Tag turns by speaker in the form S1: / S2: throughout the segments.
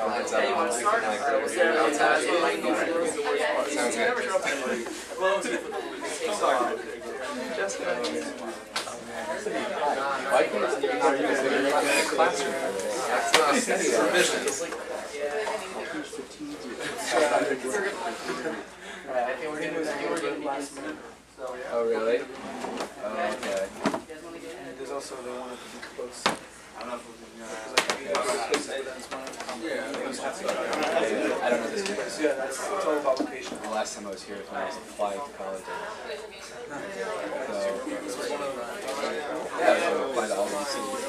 S1: heads up. I'll take the mic there. Sounds Oh, really? Oh, okay.
S2: There's also they wanted to be close.
S1: I don't know this place.
S2: Yeah, it's all about location.
S1: The last time I was here was when I was applying to college. Yeah, I was applying to all these cities.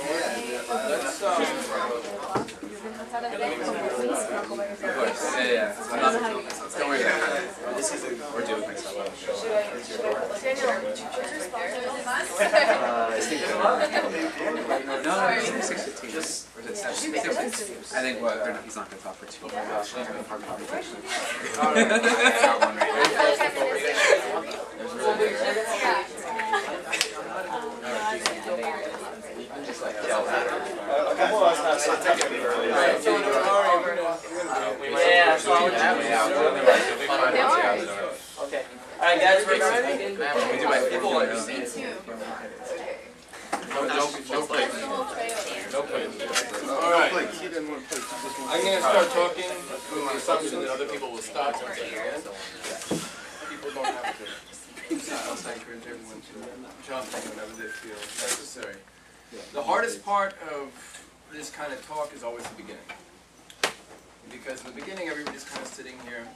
S1: Of course. Yeah. Don't worry about it. We're doing things that well. No, I think 6:15. Or is it 7? I think he's not going to talk for 2 hours. He's going to park conversation. Just like yell at her.
S3: Okay. Alright guys, we're ready?
S1: People like to see
S4: No plates. Alright. I'm going to start talking with the assumption that other people will stop once I begin. People don't have to. I encourage everyone to jump in whenever they feel necessary. The hardest part of this kind of talk is always the beginning. Because in the beginning everybody's kind of sitting here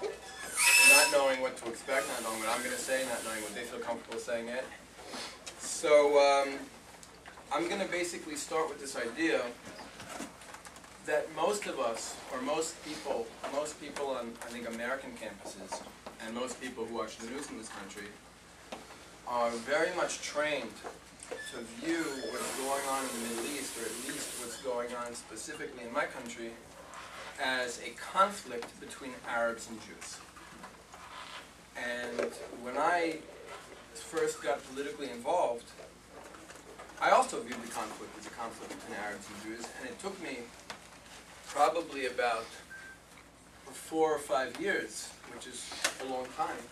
S4: not knowing what to expect, not knowing what I'm going to say, not knowing what they feel comfortable saying it. So I'm going to basically start with this idea that most of us, or most people on, I think, American campuses, and most people who watch the news in this country, are very much trained to view what's going on in the Middle East, or at least what's going on specifically in my country, as a conflict between Arabs and Jews. And when I first got politically involved, I also viewed the conflict as a conflict between Arabs and Jews, and it took me probably about 4 or 5 years, which is a long time,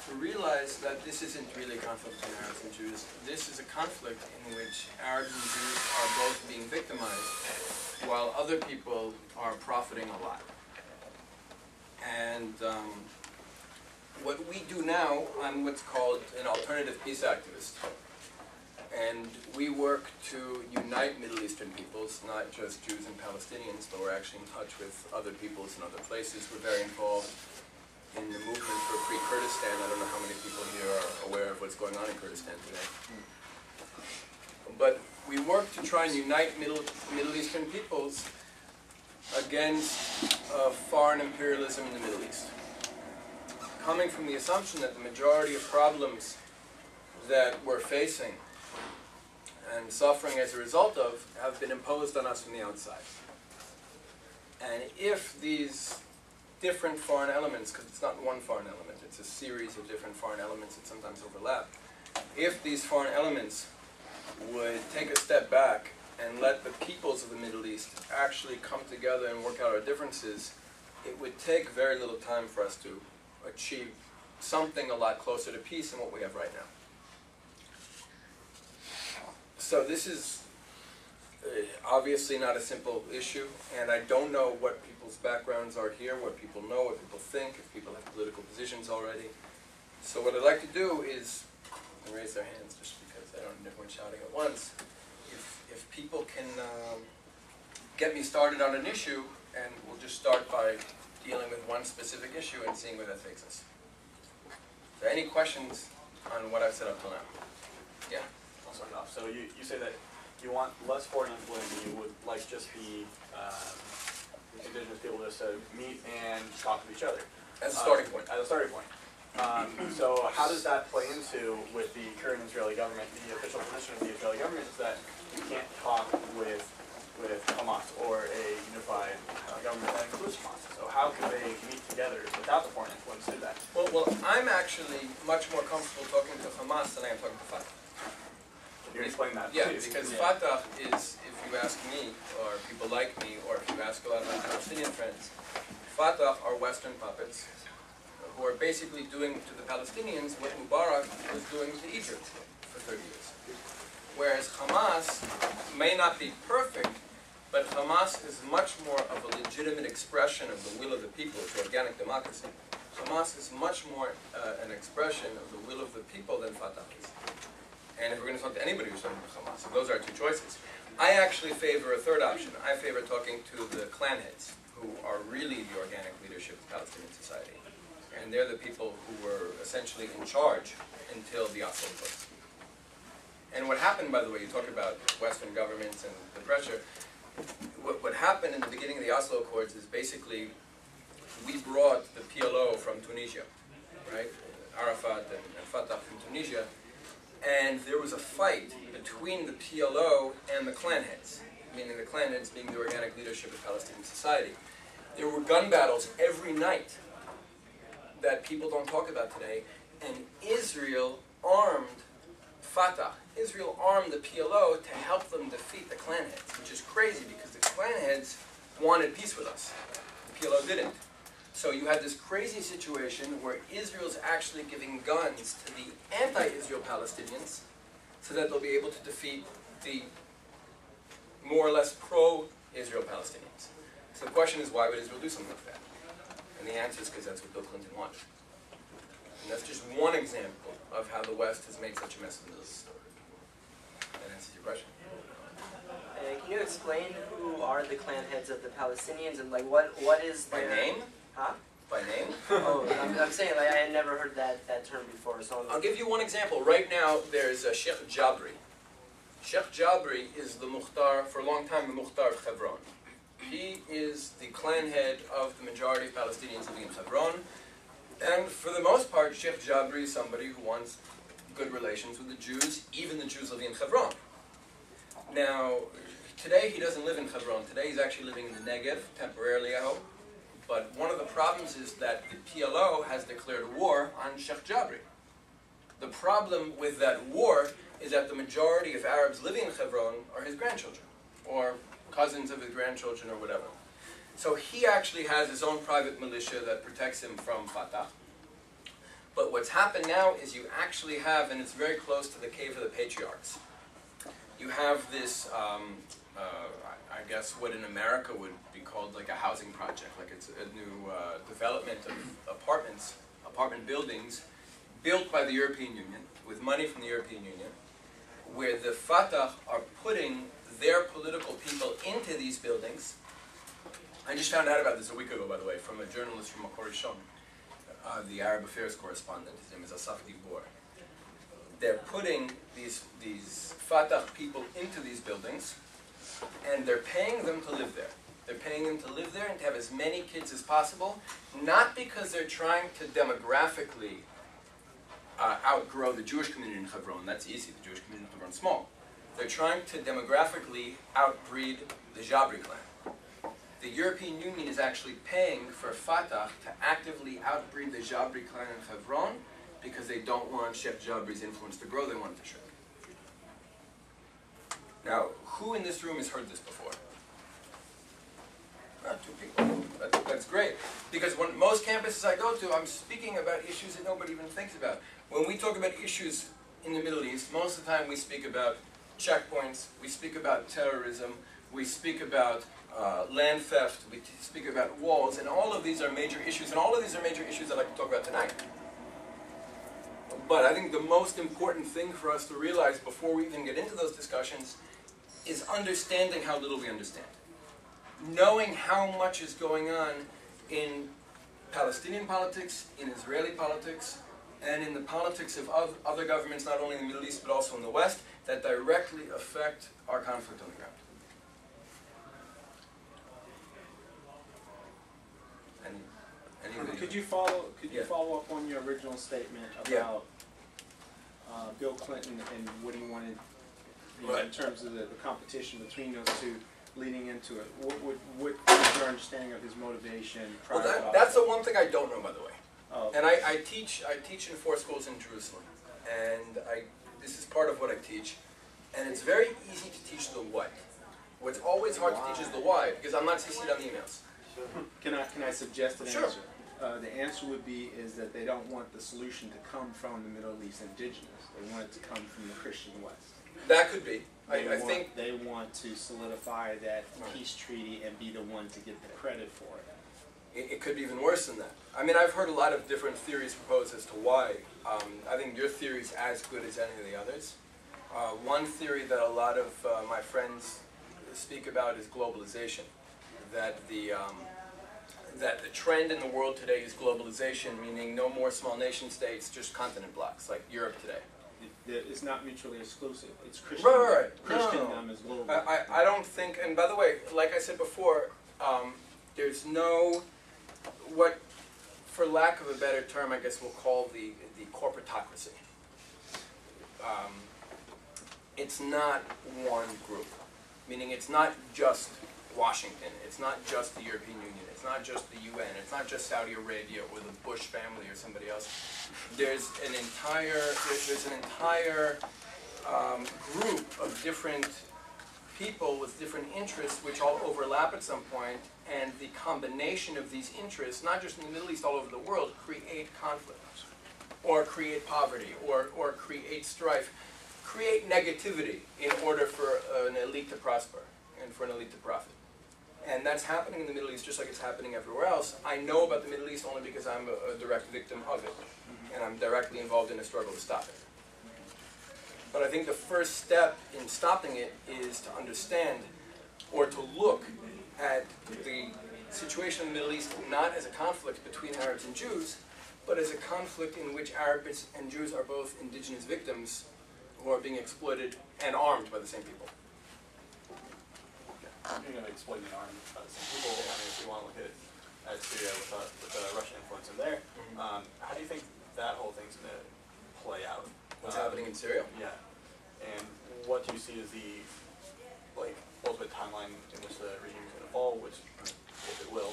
S4: to realize that this isn't really a conflict between Arabs and Jews. This is a conflict in which Arabs and Jews are both being victimized, while other people are profiting a lot. And what we do now, I'm what's called an alternative peace activist. And we work to unite Middle Eastern peoples, not just Jews and Palestinians, but we're actually in touch with other peoples in other places. We're very involved in the movement for Free Kurdistan. I don't know how many people here are aware of what's going on in Kurdistan today. But we work to try and unite Middle Eastern peoples against foreign imperialism in the Middle East, coming from the assumption that the majority of problems that we're facing and suffering as a result of have been imposed on us from the outside. And if these different foreign elements, because it's not one foreign element, it's a series of different foreign elements that sometimes overlap, if these foreign elements would take a step back and let the peoples of the Middle East actually come together and work out our differences, it would take very little time for us to achieve something a lot closer to peace than what we have right now. So this is obviously not a simple issue, and I don't know what people's backgrounds are here, what people know, what people think, if people have political positions already. So what I'd like to do is raise their hands, just because I don't need everyone shouting at once. If people can get me started on an issue, and we'll just start by dealing with one specific issue and seeing where that takes us. So any questions on what I've said up till now? Yeah?
S5: I'll start it off. So you say that you want less foreign influence, and you would like just the indigenous people just to meet and talk to each other.
S4: As a starting point.
S5: As a starting point. So how does that play into with the current Israeli government? The official position of the Israeli government is that you can't talk with Hamas or a unified government that includes Hamas. So how can they meet together without the foreign influence to that?
S4: Well, I'm actually much more comfortable talking to Hamas than I am talking to Fatah.
S5: Can you explain that,
S4: please? Because Fatah is, if you ask me, or people like me, or if you ask a lot of my Palestinian friends. Fatah are Western puppets who are basically doing to the Palestinians what Mubarak was doing to Egypt for 30 years. Whereas Hamas may not be perfect, but Hamas is much more of a legitimate expression of the will of the people. It's organic democracy. Hamas is much more an expression of the will of the people than Fatah is. And if we're going to talk to anybody who's talking to Hamas, so those are our two choices. I actually favor a third option. I favor talking to the clan heads, who are really the organic leadership of Palestinian society. And they're the people who were essentially in charge until the Oslo Accords. And what happened, by the way, you talk about Western governments and the pressure. What happened in the beginning of the Oslo Accords is basically we brought the PLO from Tunisia, right? Arafat and Fatah from Tunisia. And there was a fight between the PLO and the clan heads, meaning the clan heads being the organic leadership of Palestinian society. There were gun battles every night that people don't talk about today, and Israel armed Fatah. Israel armed the PLO to help them defeat the clan heads, which is crazy because the clan heads wanted peace with us. The PLO didn't. So you had this crazy situation where Israel's actually giving guns to the anti-Israel Palestinians so that they'll be able to defeat the more or less pro-Israel Palestinians. So the question is, why would Israel do something like that? And the answer is because that's what Bill Clinton wanted. And that's just one example of how the West has made such a mess of the Middle East story. That answers your question.
S3: Can you explain who are the clan heads of the Palestinians and like what is
S4: By
S3: their...
S4: name?
S3: Huh?
S4: By name?
S3: Oh, I'm saying like I had never heard that term before. So
S4: I'll give you one example. Right now, there's Sheikh Jabri. Sheikh Jabri is the Mukhtar, for a long time, the Mukhtar of Hebron. He is the clan head of the majority of Palestinians living in Hebron. And for the most part, Sheikh Jabri is somebody who wants good relations with the Jews, even the Jews living in Hebron. Now, today he doesn't live in Hebron. Today he's actually living in the Negev, temporarily, I hope. But one of the problems is that the PLO has declared war on Sheikh Jabri. The problem with that war is that the majority of Arabs living in Hebron are his grandchildren, or cousins of his grandchildren, or whatever. So he actually has his own private militia that protects him from Fatah. But what's happened now is you actually have, and it's very close to the Cave of the Patriarchs, you have this, I guess what in America would be called like a housing project, like it's a new development of apartment buildings built by the European Union, with money from the European Union, where the Fatah are putting their political people into these buildings. I just found out about this a week ago, by the way, from a journalist from Makor Rishon, the Arab Affairs correspondent. His name is Asaf Dibor. They're putting these Fatah people into these buildings, and they're paying them to live there. They're paying them to live there and to have as many kids as possible, not because they're trying to demographically outgrow the Jewish community in Hebron. That's easy. The Jewish community in Hebron is small. They're trying to demographically outbreed the Jabri clan. The European Union is actually paying for Fatah to actively outbreed the Jabri clan in Hebron because they don't want Sheikh Jabri's influence to grow. They want it to shrink. Now, who in this room has heard this before? Not two people. That's great. Because when most campuses I go to, I'm speaking about issues that nobody even thinks about. When we talk about issues in the Middle East, most of the time we speak about checkpoints, we speak about terrorism, we speak about land theft, we speak about walls, and all of these are major issues, and all of these are major issues I'd like to talk about tonight. But I think the most important thing for us to realize before we even get into those discussions is understanding how little we understand. Knowing how much is going on in Palestinian politics, in Israeli politics, and in the politics of other governments, not only in the Middle East, but also in the West, that directly affect our conflict on the ground.
S2: Could you follow up on your original statement about Bill Clinton and what he wanted, in terms of the competition between those two leading into it? What is your understanding of his motivation?
S4: Well, that's the one thing I don't know, by the way.
S2: Oh.
S4: And I teach in 4 schools in Jerusalem, and this is part of what I teach. And it's very easy to teach the what. What's always hard to teach is the why, because I'm not CC'd on the emails.
S2: Can I suggest an
S4: Sure.
S2: answer? The answer would be is that they don't want the solution to come from the Middle East indigenous. They want it to come from the Christian West.
S4: That could be.
S2: They
S4: I think
S2: they want to solidify that peace treaty and be the one to get the credit for it.
S4: it could be even worse than that. I mean, I've heard a lot of different theories proposed as to why. I think your theory is as good as any of the others. One theory that a lot of my friends speak about is globalization. That the trend in the world today is globalization, meaning no more small nation states, just continent blocks, like Europe today.
S2: It's not mutually exclusive. It's Christian.
S4: Right.
S2: Christendom is global.
S4: I don't think, and by the way, like I said before, there's no, what, for lack of a better term, I guess we'll call the corporatocracy. It's not one group, meaning it's not just Washington, it's not just the European Union, it's not just the UN, it's not just Saudi Arabia or the Bush family or somebody else. There's an entire group of different people with different interests which all overlap at some point, and the combination of these interests, not just in the Middle East, all over the world, create conflict, or create poverty, or create strife, create negativity in order for an elite to prosper and for an elite to profit. And that's happening in the Middle East just like it's happening everywhere else. I know about the Middle East only because I'm a direct victim of it, and I'm directly involved in a struggle to stop it. But I think the first step in stopping it is to understand or to look at the situation in the Middle East not as a conflict between Arabs and Jews, but as a conflict in which Arabs and Jews are both indigenous victims who are being exploited and armed by the same people.
S5: You're going to exploit and arm some people. I mean, if you want to look at Syria with the Russian influence in there, how do you think that whole thing's going to play out?
S4: What's happening in Syria?
S5: Yeah. And what do you see as the ultimate timeline in which the regime is going to fall, which, if it will?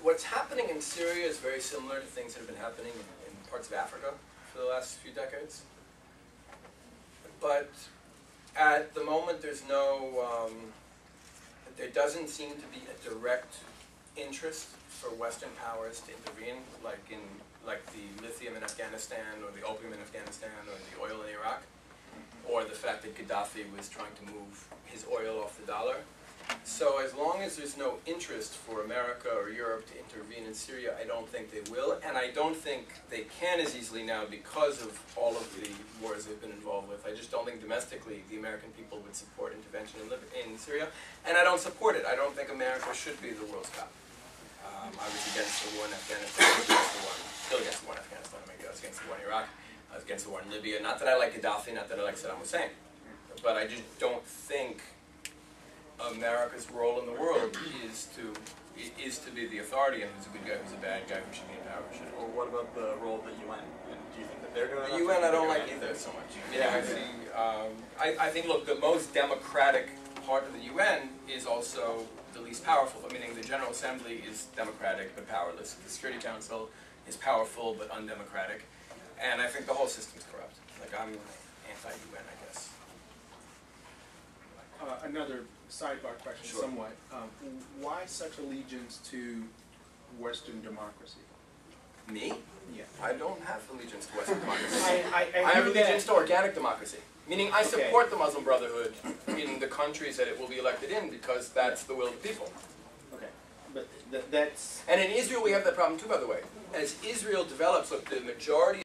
S4: What's happening in Syria is very similar to things that have been happening in parts of Africa for the last few decades. But at the moment, there doesn't seem to be a direct interest for Western powers to intervene, like the lithium in Afghanistan, or the opium in Afghanistan, or the oil in Iraq, or the fact that Gaddafi was trying to move his oil off the dollar. So as long as there's no interest for America or Europe to intervene in Syria, I don't think they will, and I don't think they can as easily now because of all of the wars they've been involved with. I just don't think domestically the American people would support intervention in Syria, and I don't support it. I don't think America should be the world's cop. I was against the war in Afghanistan, still against the war in Afghanistan, I was against the war in Iraq, I was against the war in Libya. Not that I like Gaddafi, not that I like Saddam Hussein, but I just don't think America's role in the world is to be the authority, and who's a good guy, who's a bad guy, who should be in power, who shouldn't.
S5: Or what about the role of the UN? And do you think that they're doing
S4: The UN I don't like either so much. Yeah, I think, look, the most democratic part of the UN is also the least powerful, meaning the General Assembly is democratic but powerless. The Security Council is powerful but undemocratic. And I think the whole system's corrupt. Like, I'm anti-UN, I guess.
S2: Another sidebar question,
S4: Sure.
S2: somewhat. Why such allegiance to Western democracy?
S4: Me?
S2: Yeah.
S4: I don't have allegiance to Western democracy.
S2: I
S4: I have
S2: hear
S4: allegiance
S2: that.
S4: to organic democracy. Meaning I
S2: Okay.
S4: support the Muslim Brotherhood in the countries that it will be elected in because that's the will of the people.
S2: Okay, but that's
S4: And in Israel we have that problem too, by the way. As Israel develops, look, the majority